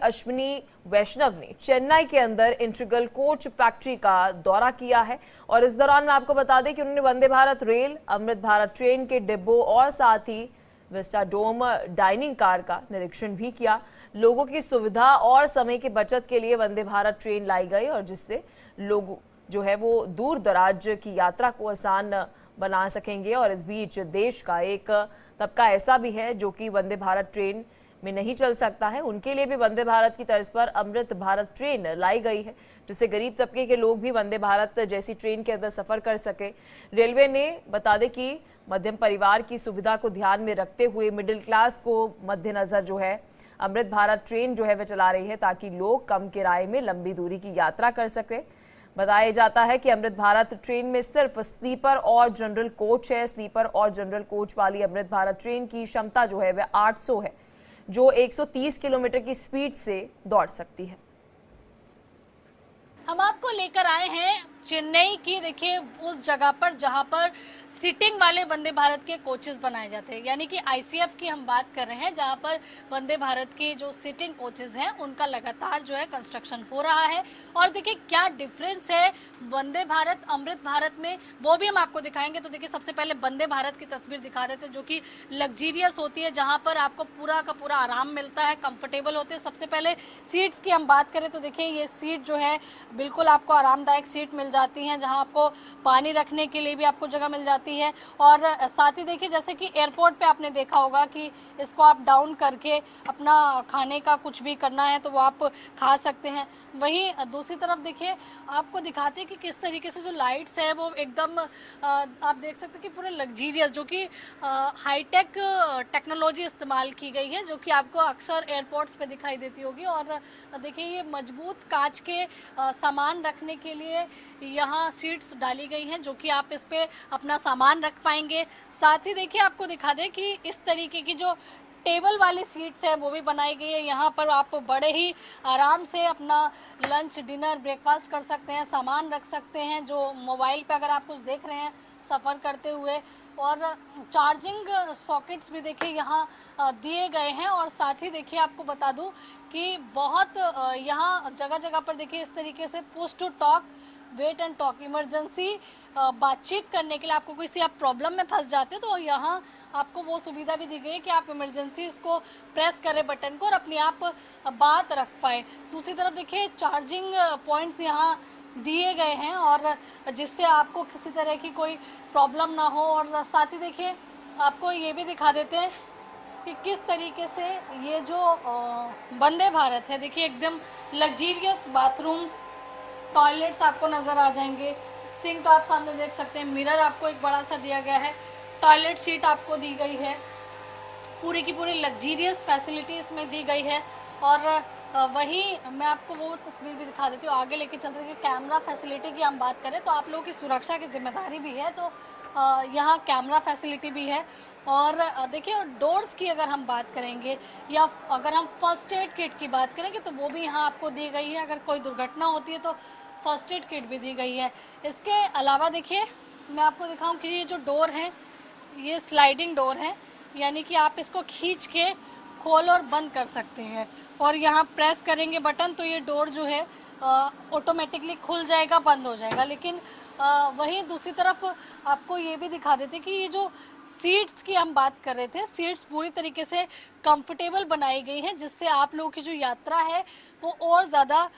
अश्विनी वैष्णव ने चेन्नई के अंदर इंटीग्रल कोच फैक्ट्री का दौरा किया है और इस दौरान मैं आपको बता दें कि उन्होंने वंदे भारत रेल, अमृत भारत ट्रेन के डिब्बों और साथ ही विस्टाडोम डाइनिंग कार का निरीक्षण भी किया। लोगों की सुविधा और समय की बचत के लिए वंदे भारत ट्रेन लाई गई और जिससे लोग जो है वो दूर दराज की यात्रा को आसान बना सकेंगे। और इस बीच देश का एक तबका ऐसा भी है जो कि वंदे भारत ट्रेन में नहीं चल सकता है, उनके लिए भी वंदे भारत की तर्ज पर अमृत भारत ट्रेन लाई गई है, जिससे गरीब तबके के लोग भी वंदे भारत जैसी ट्रेन के अंदर सफर कर सके। रेलवे ने बता दें कि मध्यम परिवार की सुविधा को ध्यान में रखते हुए मिडिल क्लास को मद्देनजर जो है अमृत भारत ट्रेन जो है वह चला रही है ताकि लोग कम किराए में लंबी दूरी की यात्रा कर सके। बताया जाता है कि अमृत भारत ट्रेन में सिर्फ स्लीपर और जनरल कोच है। स्लीपर और जनरल कोच वाली अमृत भारत ट्रेन की क्षमता जो है वह 800 है, जो 130 किलोमीटर की स्पीड से दौड़ सकती है। हम आपको लेकर आए हैं चेन्नई की, देखिए उस जगह पर जहां पर सीटिंग वाले वंदे भारत के कोचेस बनाए जाते हैं, यानी कि आईसीएफ की हम बात कर रहे हैं, जहां पर वंदे भारत के जो सीटिंग कोचेस हैं उनका लगातार जो है कंस्ट्रक्शन हो रहा है। और देखिए क्या डिफरेंस है वंदे भारत अमृत भारत में, वो भी हम आपको दिखाएंगे। तो देखिए सबसे पहले वंदे भारत की तस्वीर दिखा देते हैं, जो कि लग्जीरियस होती है, जहाँ पर आपको पूरा का पूरा आराम मिलता है, कंफर्टेबल होते हैं। सबसे पहले सीट्स की हम बात करें तो देखिए ये सीट जो है बिल्कुल आपको आरामदायक सीट मिल जाती हैं, जहाँ आपको पानी रखने के लिए भी आपको जगह मिल जाती है। और साथ ही देखिए जैसे कि एयरपोर्ट पे आपने देखा होगा कि इसको आप डाउन करके अपना खाने का कुछ भी करना है तो वो आप खा सकते हैं। वहीं दूसरी तरफ देखिए आपको दिखाते हैं कि किस तरीके से जो लाइट्स है वो एकदम आप देख सकते हैं कि पूरे लग्जीरियस, जो कि हाईटेक टेक्नोलॉजी इस्तेमाल की गई है, जो कि आपको अक्सर एयरपोर्ट्स पे दिखाई देती होगी। और देखिए ये मजबूत कांच के सामान रखने के लिए यहाँ सीट्स डाली गई हैं, जो कि आप इस पे अपना सामान रख पाएंगे। साथ ही देखिए आपको दिखा दें कि इस तरीके की जो टेबल वाली सीट्स है वो भी बनाई गई है। यहाँ पर आप बड़े ही आराम से अपना लंच, डिनर, ब्रेकफास्ट कर सकते हैं, सामान रख सकते हैं, जो मोबाइल पे अगर आप कुछ देख रहे हैं सफ़र करते हुए। और चार्जिंग सॉकेट्स भी देखिए यहाँ दिए गए हैं। और साथ ही देखिए आपको बता दूं कि बहुत यहाँ जगह जगह पर देखिए इस तरीके से push to talk, wait and talk, emergency बातचीत करने के लिए आपको किसी आप प्रॉब्लम में फंस जाते हो तो यहाँ आपको वो सुविधा भी दी गई है कि आप इमरजेंसी इसको प्रेस करें बटन को और अपने आप बात रख पाए। दूसरी तरफ देखिए चार्जिंग पॉइंट्स यहाँ दिए गए हैं और जिससे आपको किसी तरह की कोई प्रॉब्लम ना हो। और साथ ही देखिए आपको ये भी दिखा देते हैं कि किस तरीके से ये जो वंदे भारत है, देखिए एकदम लग्जीरियस बाथरूम्स, टॉयलेट्स आपको नज़र आ जाएंगे। सिंक तो आप सामने देख सकते हैं, मिरर आपको एक बड़ा सा दिया गया है, टॉयलेट सीट आपको दी गई है, पूरी की पूरी लग्जीरियस फैसिलिटी इसमें दी गई है। और वहीं मैं आपको वो तस्वीर भी दिखा देती हूँ, आगे लेके चलते हैं। कैमरा फैसिलिटी की हम बात करें तो आप लोगों की सुरक्षा की जिम्मेदारी भी है, तो यहाँ कैमरा फैसिलिटी भी है। और देखिए डोर्स की अगर हम बात करेंगे या अगर हम फर्स्ट एड किट की बात करेंगे तो वो भी यहाँ आपको दी गई है। अगर कोई दुर्घटना होती है तो फर्स्ट एड किट भी दी गई है। इसके अलावा देखिए मैं आपको दिखाऊं कि ये जो डोर है ये स्लाइडिंग डोर है, यानी कि आप इसको खींच के खोल और बंद कर सकते हैं। और यहाँ प्रेस करेंगे बटन तो ये डोर जो है ऑटोमेटिकली खुल जाएगा, बंद हो जाएगा। लेकिन वहीं दूसरी तरफ आपको ये भी दिखा देते कि ये जो सीट्स की हम बात कर रहे थे, सीट्स पूरी तरीके से कंफर्टेबल बनाई गई हैं, जिससे आप लोगों की जो यात्रा है वो और ज़्यादा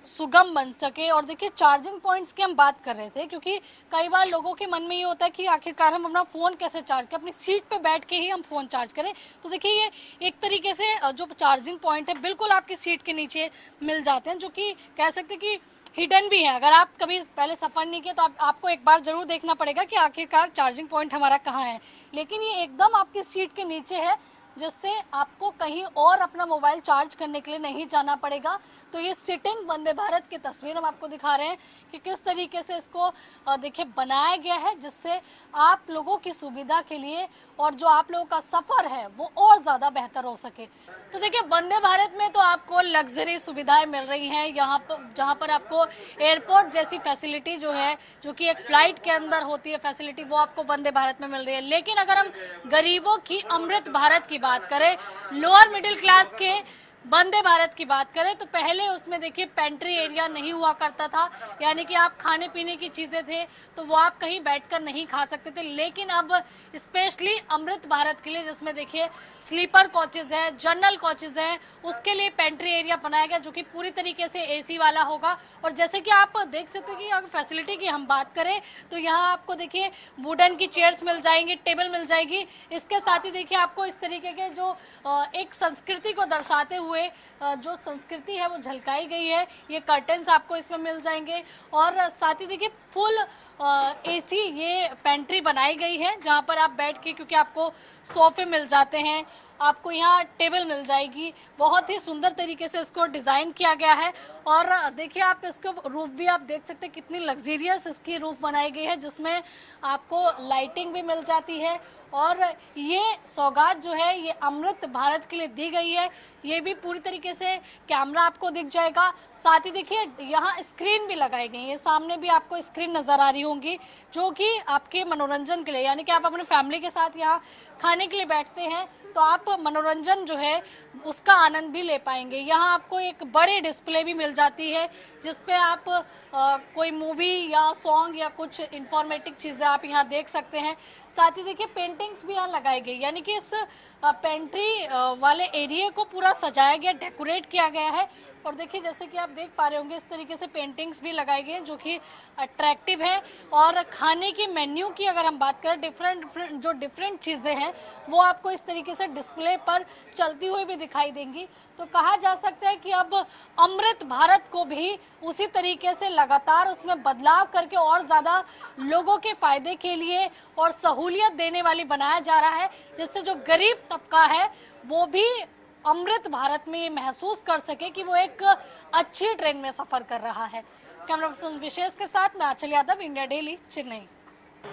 सुगम बन सके। और देखिए चार्जिंग पॉइंट्स की हम बात कर रहे थे, क्योंकि कई बार लोगों के मन में ये होता है कि आखिरकार हम अपना फ़ोन कैसे चार्ज करें, अपनी सीट पे बैठ के ही हम फ़ोन चार्ज करें। तो देखिए ये एक तरीके से जो चार्जिंग पॉइंट है बिल्कुल आपकी सीट के नीचे मिल जाते हैं, जो कि कह सकते हैं कि हिडन भी है। अगर आप कभी पहले सफ़र नहीं किया तो आपको एक बार ज़रूर देखना पड़ेगा कि आखिरकार चार्जिंग पॉइंट हमारा कहाँ है। लेकिन ये एकदम आपकी सीट के नीचे है, जिससे आपको कहीं और अपना मोबाइल चार्ज करने के लिए नहीं जाना पड़ेगा। तो ये सिटिंग वंदे भारत की तस्वीर हम आपको दिखा रहे हैं कि किस तरीके से इसको देखिए बनाया गया है, जिससे आप लोगों की सुविधा के लिए और जो आप लोगों का सफ़र है वो और ज़्यादा बेहतर हो सके। तो देखिए वंदे भारत में तो आपको लग्जरी सुविधाएं मिल रही हैं यहाँ पर, जहाँ पर आपको एयरपोर्ट जैसी फैसिलिटी जो है, जो कि एक फ़्लाइट के अंदर होती है फैसिलिटी, वो आपको वंदे भारत में मिल रही है। लेकिन अगर हम गरीबों की अमृत भारत की बात करें, लोअर मिडिल क्लास के वंदे भारत की बात करें तो पहले उसमें देखिए पेंट्री एरिया नहीं हुआ करता था, यानी कि आप खाने पीने की चीज़ें थे तो वो आप कहीं बैठकर नहीं खा सकते थे। लेकिन अब स्पेशली अमृत भारत के लिए, जिसमें देखिए स्लीपर कोचेज है, जनरल कोचेज हैं, उसके लिए पेंट्री एरिया बनाया गया जो कि पूरी तरीके से एसी वाला होगा। और जैसे कि आप देख सकते हैं कि अगर फैसिलिटी की हम बात करें तो यहाँ आपको देखिए वुडन की चेयर्स मिल जाएंगी, टेबल मिल जाएगी। इसके साथ ही देखिए आपको इस तरीके के जो एक संस्कृति को दर्शाते हुए जो संस्कृति है वो झलकाई गई है, ये कर्टन्स आपको इसमें मिल जाएंगे। और साथ ही देखिए फुल एसी ये पेंट्री बनाई गई है जहाँ पर आप बैठ के, क्योंकि आपको सोफे मिल जाते हैं, आपको यहाँ टेबल मिल जाएगी। बहुत ही सुंदर तरीके से इसको डिज़ाइन किया गया है। और देखिए आप इसको रूफ भी आप देख सकते हैं कितनी लग्जीरियस इसकी रूफ बनाई गई है, जिसमें आपको लाइटिंग भी मिल जाती है। और ये सौगात जो है ये अमृत भारत के लिए दी गई है। ये भी पूरी तरीके से कैमरा आपको दिख जाएगा। साथ ही देखिए यहाँ स्क्रीन भी लगाई गई है, सामने भी आपको स्क्रीन नज़र आ रही होंगी जो कि आपके मनोरंजन के लिए, यानी कि आप अपने फैमिली के साथ यहाँ खाने के लिए बैठते हैं तो आप मनोरंजन जो है उसका आनंद भी ले पाएंगे। यहाँ आपको एक बड़ी डिस्प्ले भी मिल जाती है जिस पे आप कोई मूवी या सॉन्ग या कुछ इंफॉर्मेटिव चीज़ें आप यहाँ देख सकते हैं। साथ ही देखिए पेंटिंग्स भी यहाँ लगाई गई, यानी कि इस पेंट्री वाले एरिया को पूरा सजाया गया, डेकोरेट किया गया है। और देखिए जैसे कि आप देख पा रहे होंगे इस तरीके से पेंटिंग्स भी लगाई गई हैं जो कि अट्रैक्टिव है। और खाने की मेन्यू की अगर हम बात करें, डिफरेंट चीज़ें हैं वो आपको इस तरीके से डिस्प्ले पर चलती हुई भी दिखाई देंगी। तो कहा जा सकता है कि अब अमृत भारत को भी उसी तरीके से लगातार उसमें बदलाव करके और ज़्यादा लोगों के फ़ायदे के लिए और सहूलियत देने वाली बनाया जा रहा है, जिससे जो गरीब तबका है वो भी अमृत भारत में ये महसूस कर सके कि वो एक अच्छी ट्रेन में सफर कर रहा है। कैमरा पर्सन विशेष के साथ मैं आंचल यादव, इंडिया डेली, चेन्नई।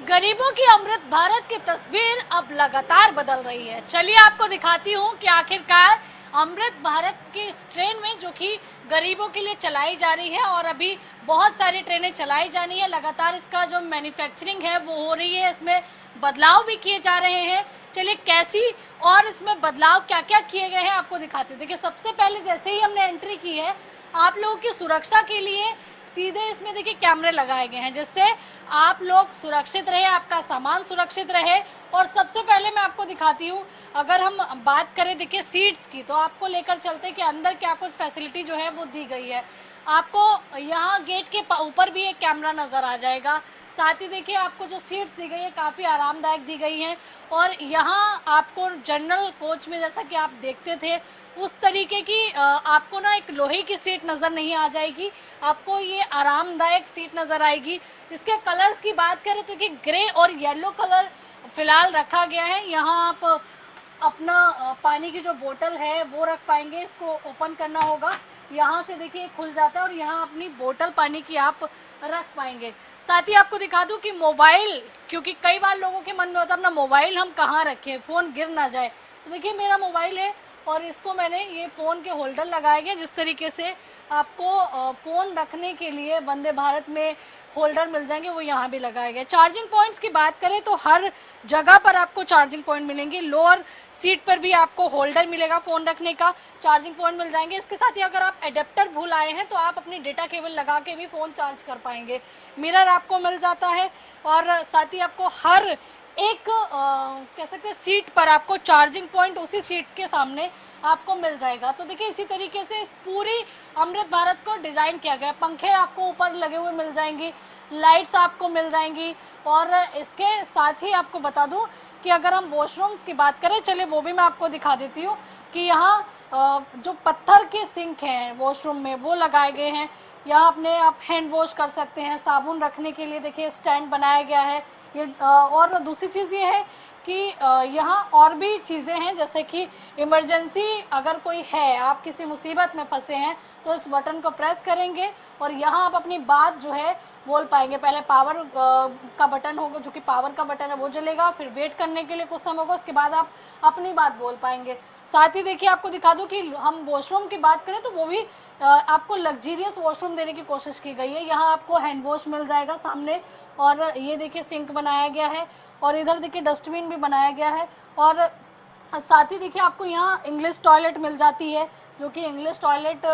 गरीबों की अमृत भारत की तस्वीर अब लगातार बदल रही है। चलिए आपको दिखाती हूँ कि आखिरकार अमृत भारत की इस ट्रेन में जो कि गरीबों के लिए चलाई जा रही है और अभी बहुत सारी ट्रेनें चलाई जानी है, लगातार इसका जो मैन्युफैक्चरिंग है वो हो रही है, इसमें बदलाव भी किए जा रहे हैं। चलिए कैसी और इसमें बदलाव क्या क्या किए गए हैं आपको दिखाते हैं। देखिए सबसे पहले जैसे ही हमने एंट्री की है, आप लोगों की सुरक्षा के लिए सीधे इसमें देखिए कैमरे लगाए गए हैं जिससे आप लोग सुरक्षित रहे, आपका सामान सुरक्षित रहे। और सबसे पहले मैं आपको दिखाती हूँ, अगर हम बात करें देखिए सीट्स की, तो आपको लेकर चलते कि अंदर क्या कुछ फैसिलिटी जो है वो दी गई है। आपको यहाँ गेट के ऊपर भी एक कैमरा नज़र आ जाएगा। साथ ही देखिए आपको जो सीट्स दी गई है काफ़ी आरामदायक दी गई हैं। और यहाँ आपको जनरल कोच में जैसा कि आप देखते थे उस तरीके की आपको ना एक लोहे की सीट नज़र नहीं आ जाएगी, आपको ये आरामदायक सीट नज़र आएगी। इसके कलर्स की बात करें तो कि ग्रे और येलो कलर फ़िलहाल रखा गया है। यहाँ आप अपना पानी की जो बोतल है वो रख पाएंगे, इसको ओपन करना होगा, यहाँ से देखिए खुल जाता है और यहाँ अपनी बोतल पानी की आप रख पाएंगे। साथ ही आपको दिखा दूं कि मोबाइल, क्योंकि कई बार लोगों के मन में होता है अपना मोबाइल हम कहाँ रखें, फ़ोन गिर ना जाए। तो देखिए मेरा मोबाइल है और इसको मैंने ये फ़ोन के होल्डर लगाए गए, जिस तरीके से आपको फ़ोन रखने के लिए वंदे भारत में होल्डर मिल जाएंगे वो यहाँ भी लगाए गए। चार्जिंग पॉइंट्स की बात करें तो हर जगह पर आपको चार्जिंग पॉइंट मिलेंगे। लोअर सीट पर भी आपको होल्डर मिलेगा, फ़ोन रखने का चार्जिंग पॉइंट मिल जाएंगे। इसके साथ ही अगर आप एडेप्टर भूल आए हैं तो आप अपनी डेटा केबल लगा के भी फ़ोन चार्ज कर पाएंगे। मिरर आपको मिल जाता है और साथ ही आपको हर एक कह सकते हैं सीट पर आपको चार्जिंग पॉइंट उसी सीट के सामने आपको मिल जाएगा। तो देखिए इसी तरीके से इस पूरी अमृत भारत को डिज़ाइन किया गया। पंखे आपको ऊपर लगे हुए मिल जाएंगी, लाइट्स आपको मिल जाएंगी। और इसके साथ ही आपको बता दूं कि अगर हम वॉशरूम्स की बात करें, चलिए वो भी मैं आपको दिखा देती हूँ कि यहाँ जो पत्थर के सिंक हैं वॉशरूम में वो लगाए गए हैं। यहाँ अपने आप हैंड वॉश कर सकते हैं, साबुन रखने के लिए देखिए स्टैंड बनाया गया है ये। और दूसरी चीज़ ये है कि यहाँ और भी चीज़ें हैं, जैसे कि इमरजेंसी अगर कोई है, आप किसी मुसीबत में फंसे हैं तो इस बटन को प्रेस करेंगे और यहाँ आप अपनी बात जो है बोल पाएंगे। पहले पावर का बटन होगा, जो कि पावर का बटन है वो जलेगा, फिर वेट करने के लिए कुछ समय होगा, उसके बाद आप अपनी बात बोल पाएंगे। साथ ही देखिए आपको दिखा दूँ कि हम वॉशरूम की बात करें तो वो भी आपको लग्जीरियस वॉशरूम देने की कोशिश की गई है। यहाँ आपको हैंड वॉश मिल जाएगा सामने, और ये देखिए सिंक बनाया गया है और इधर देखिए डस्टबिन भी बनाया गया है। और साथ ही देखिए आपको यहाँ इंग्लिश टॉयलेट मिल जाती है, जो कि इंग्लिश टॉयलेट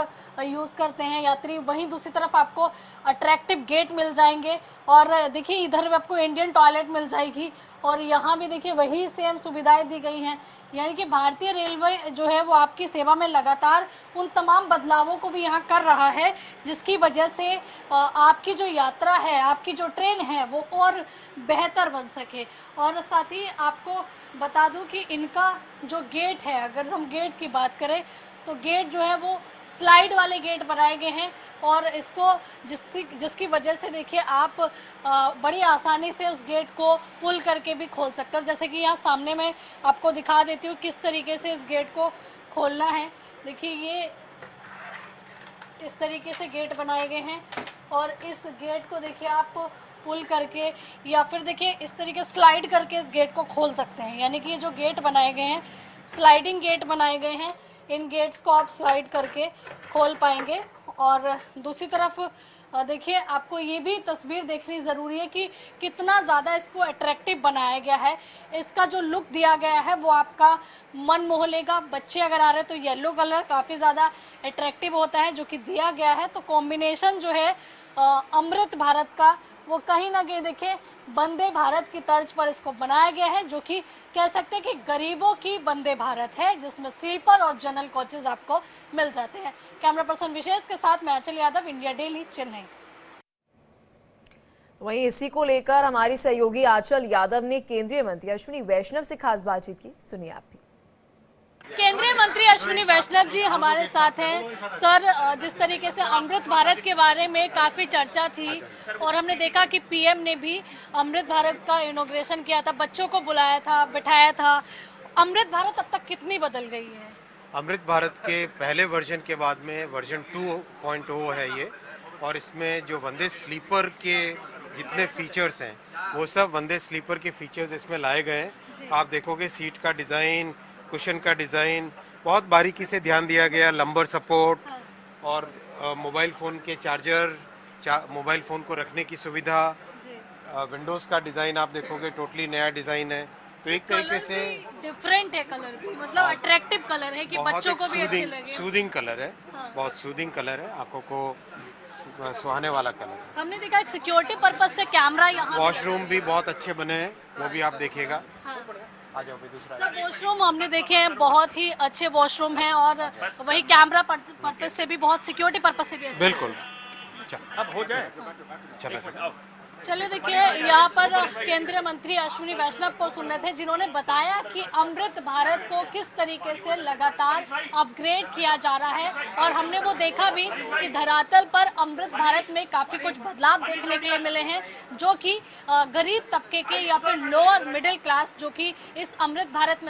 यूज़ करते हैं यात्री, वहीं दूसरी तरफ आपको अट्रैक्टिव गेट मिल जाएंगे। और देखिए इधर भी आपको इंडियन टॉयलेट मिल जाएगी और यहाँ भी देखिए वही सेम सुविधाएं दी गई हैं। यानी कि भारतीय रेलवे जो है वो आपकी सेवा में लगातार उन तमाम बदलावों को भी यहाँ कर रहा है, जिसकी वजह से आपकी जो यात्रा है, आपकी जो ट्रेन है वो और बेहतर बन सके। और साथ ही आपको बता दूं कि इनका जो गेट है, अगर हम गेट की बात करें तो गेट जो है वो स्लाइड वाले गेट बनाए गए हैं और इसको जिसकी वजह से देखिए आप बड़ी आसानी से उस गेट को पुल करके भी खोल सकते हो। जैसे कि यहाँ सामने मैं आपको दिखा देती हूँ किस तरीके से इस गेट को खोलना है। देखिए ये इस तरीके से गेट बनाए गए हैं और इस गेट को देखिए आप पुल करके या फिर देखिए इस तरीके स्लाइड करके इस गेट को खोल सकते हैं। यानी कि ये जो गेट बनाए गए हैं, स्लाइडिंग गेट बनाए गए हैं, इन गेट्स को आप स्लाइड करके खोल पाएंगे। और दूसरी तरफ देखिए आपको ये भी तस्वीर देखनी ज़रूरी है कि कितना ज़्यादा इसको अट्रैक्टिव बनाया गया है। इसका जो लुक दिया गया है वो आपका मन मोह लेगा। बच्चे अगर आ रहे हैं तो येलो कलर काफ़ी ज़्यादा अट्रैक्टिव होता है जो कि दिया गया है। तो कॉम्बिनेशन जो है अमृत भारत का वो कहीं ना कहीं देखिए वंदे भारत की तर्ज पर इसको बनाया गया है, जो कि कह सकते हैं कि गरीबों की वंदे भारत है, जिसमें स्लीपर और जनरल कोचेज आपको मिल जाते हैं। कैमरा पर्सन विशेष के साथ मैं आंचल यादव, इंडिया डेली, चेन्नई। वहीं इसी को लेकर हमारी सहयोगी आंचल यादव ने केंद्रीय मंत्री अश्विनी वैष्णव से खास बातचीत की, सुनिए आप भी। केंद्रीय मंत्री अश्विनी वैष्णव जी हमारे साथ हैं। सर, जिस तरीके से अमृत भारत के बारे में काफ़ी चर्चा थी और हमने देखा कि पीएम ने भी अमृत भारत का इनॉग्रेशन किया था, बच्चों को बुलाया था, बिठाया था। अमृत भारत अब तक कितनी बदल गई है? अमृत भारत के पहले वर्जन के बाद में वर्जन 2.0 है ये, और इसमें जो वंदे स्लीपर के जितने फीचर्स हैं वो सब वंदे स्लीपर के फीचर्स इसमें लाए गए हैं। आप देखोगे सीट का डिज़ाइन, कुशन का डिज़ाइन बहुत बारीकी से ध्यान दिया गया, लंबर सपोर्ट और मोबाइल फ़ोन के चार्जर, मोबाइल फ़ोन को रखने की सुविधा, विंडोज़ का डिज़ाइन आप देखोगे टोटली नया डिज़ाइन है। तो एक तरीके से डिफरेंट है कलर भी, मतलब अट्रैक्टिव कलर है कि बच्चों को भी अच्छे लगे। सूदिंग कलर है, बहुत सूदिंग कलर है, आंखों को सुहाने वाला कलर है। हमने देखा एक सिक्योरिटी पर्पस से कैमरा यहाँ, वॉशरूम भी बहुत अच्छे बने हैं, वो भी आप देखिएगा। आ जाओ दूसरा। सब वॉशरूम हमने देखे हैं, बहुत ही अच्छे वॉशरूम हैं और वही कैमरा पर्पस से भी, बहुत सिक्योरिटी पर्पस से भी। बिल्कुल, अब हो जाए, चलो। चलिए देखिए यहाँ पर केंद्रीय मंत्री अश्विनी वैष्णव को सुन रहे थे, जिन्होंने बताया कि अमृत भारत को किस तरीके से लगातार अपग्रेड किया जा रहा है। और हमने वो देखा भी कि धरातल पर अमृत भारत में काफ़ी कुछ बदलाव देखने के लिए मिले हैं, जो कि गरीब तबके के या फिर लोअर मिडिल क्लास जो कि इस अमृत भारत में